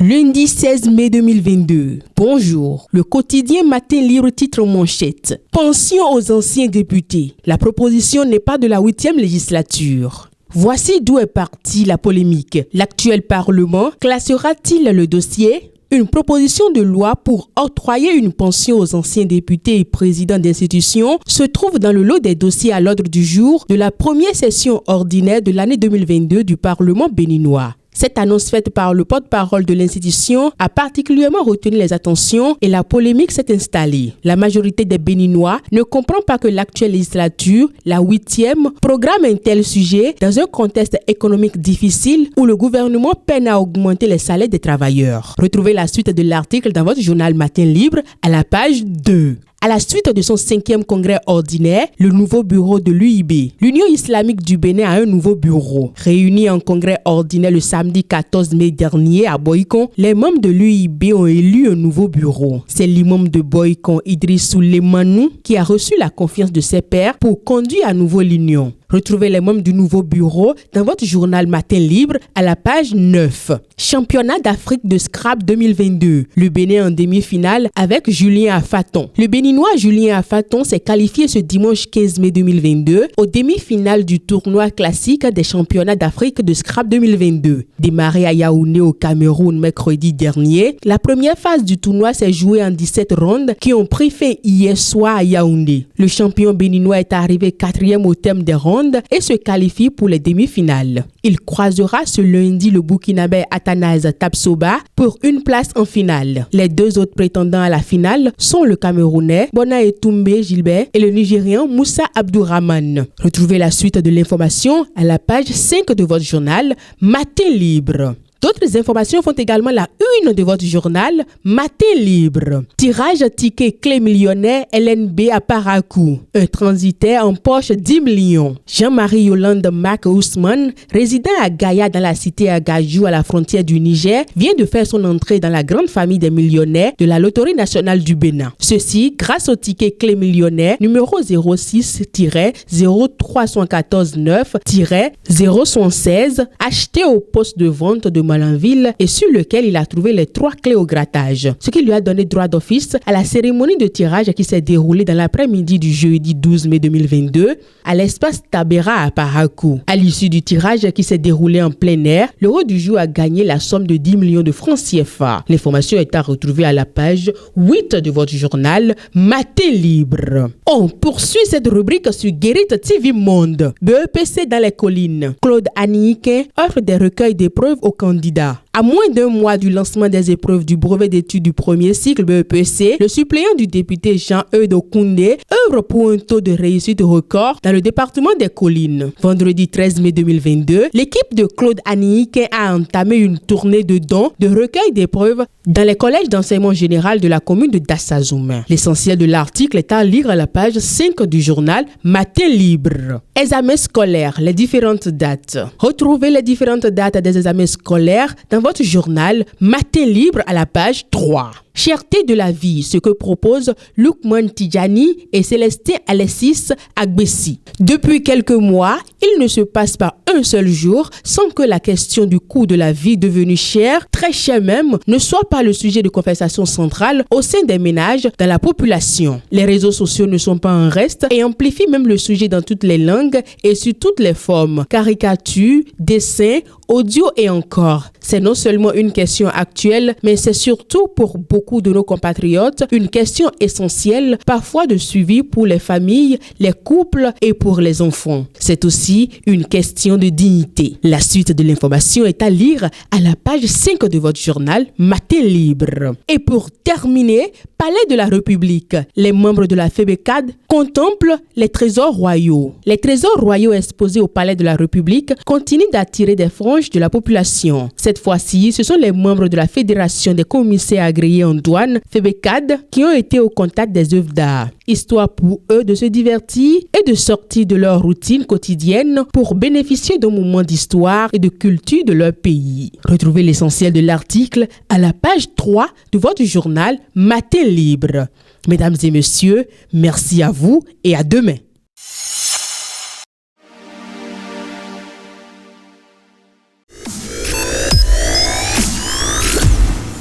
Lundi 16 mai 2022. Bonjour. Le quotidien Matin Libre titre manchette. Pension aux anciens députés. La proposition n'est pas de la 8e législature. Voici d'où est partie la polémique. L'actuel Parlement classera-t-il le dossier ? Une proposition de loi pour octroyer une pension aux anciens députés et présidents d'institutions se trouve dans le lot des dossiers à l'ordre du jour de la première session ordinaire de l'année 2022 du Parlement béninois. Cette annonce faite par le porte-parole de l'institution a particulièrement retenu les attentions et la polémique s'est installée. La majorité des Béninois ne comprend pas que l'actuelle législature, la 8e, programme un tel sujet dans un contexte économique difficile où le gouvernement peine à augmenter les salaires des travailleurs. Retrouvez la suite de l'article dans votre journal Matin Libre à la page 2. À la suite de son 5e congrès ordinaire, le nouveau bureau de l'UIB, l'Union islamique du Bénin a un nouveau bureau. Réunis en congrès ordinaire le samedi 14 mai dernier à Boycon, les membres de l'UIB ont élu un nouveau bureau. C'est l'imam de Boycon, Idriss Souleymanou, qui a reçu la confiance de ses pairs pour conduire à nouveau l'Union. Retrouvez les membres du nouveau bureau dans votre journal Matin Libre à la page 9. Championnat d'Afrique de Scrabble 2022. Le Bénin en demi-finale avec Julien Afaton. Le Béninois Julien Afaton s'est qualifié ce dimanche 15 mai 2022 aux demi-finales du tournoi classique des championnats d'Afrique de Scrabble 2022. Démarré à Yaoundé au Cameroun mercredi dernier, la première phase du tournoi s'est jouée en 17 rondes qui ont pris fin hier soir à Yaoundé. Le champion béninois est arrivé 4e au terme des rondes et se qualifie pour les demi-finales. Il croisera ce lundi le Burkinabé Athanase Tapsoba pour une place en finale. Les deux autres prétendants à la finale sont le Camerounais Bona Etumbe Gilbert et le Nigérian Moussa Abdourahmane. Retrouvez la suite de l'information à la page 5 de votre journal Matin Libre. D'autres informations font également la une de votre journal Matin Libre. Tirage ticket clé millionnaire LNB à Parakou. Un transitaire empoche 10 millions. Jean-Marie Yolande Mac Ousmane, résident à Gaïa dans la cité Agajou à la frontière du Niger, vient de faire son entrée dans la grande famille des millionnaires de la Loterie nationale du Bénin. Ceci grâce au ticket clé millionnaire numéro 06-03149-076 acheté au poste de vente de Malanville et sur lequel il a trouvé les 3 clés au grattage, ce qui lui a donné droit d'office à la cérémonie de tirage qui s'est déroulée dans l'après-midi du jeudi 12 mai 2022 à l'espace Tabera à Parakou. À l'issue du tirage qui s'est déroulé en plein air, l'euro du jour a gagné la somme de 10 millions de francs CFA. L'information est à retrouver à la page 8 de votre journal Matin Libre. On poursuit cette rubrique sur Guérit TV Monde. BEPC dans les collines. Claude Aniquin offre des recueils d'épreuves aux candidats. À moins d'un mois du lancement des épreuves du brevet d'études du premier cycle BEPC, le suppléant du député Jean-Eudes Koundé œuvre pour un taux de réussite record dans le département des collines. Vendredi 13 mai 2022, l'équipe de Claude Aniquin a entamé une tournée de dons de recueils d'épreuves dans les collèges d'enseignement général de la commune de Dassazoum. L'essentiel de l'article est à lire à la page 5 du journal Matin Libre. Examens scolaires, les différentes dates. Retrouvez les différentes dates des examens scolaires dans votre journal Matin Libre à la page 3. Cherté de la vie, ce que proposent Lukman Tidjani et Célestin Alessis Agbessi. Depuis quelques mois, il ne se passe pas un seul jour sans que la question du coût de la vie devenue chère, très chère même, ne soit pas le sujet de conversation centrale au sein des ménages dans la population. Les réseaux sociaux ne sont pas en reste et amplifient même le sujet dans toutes les langues et sous toutes les formes. Caricatures, dessins, audio et encore. C'est non seulement une question actuelle, mais c'est surtout pour beaucoup de nos compatriotes une question essentielle, parfois de suivi pour les familles, les couples et pour les enfants. C'est aussi une question de dignité. La suite de l'information est à lire à la page 5 de votre journal Matin Libre. Et pour terminer, Palais de la République. Les membres de la FEBECAD contemplent les trésors royaux. Les trésors royaux exposés au Palais de la République continuent d'attirer des franges de la population. Cette fois-ci, ce sont les membres de la Fédération des commissaires agréés en douane, FEBECAD, qui ont été au contact des œuvres d'art. Histoire pour eux de se divertir et de sortir de leur routine quotidienne pour bénéficier d'un moment d'histoire et de culture de leur pays. Retrouvez l'essentiel de l'article à la page 3 de votre journal Matin Libre. Mesdames et messieurs, merci à vous et à demain.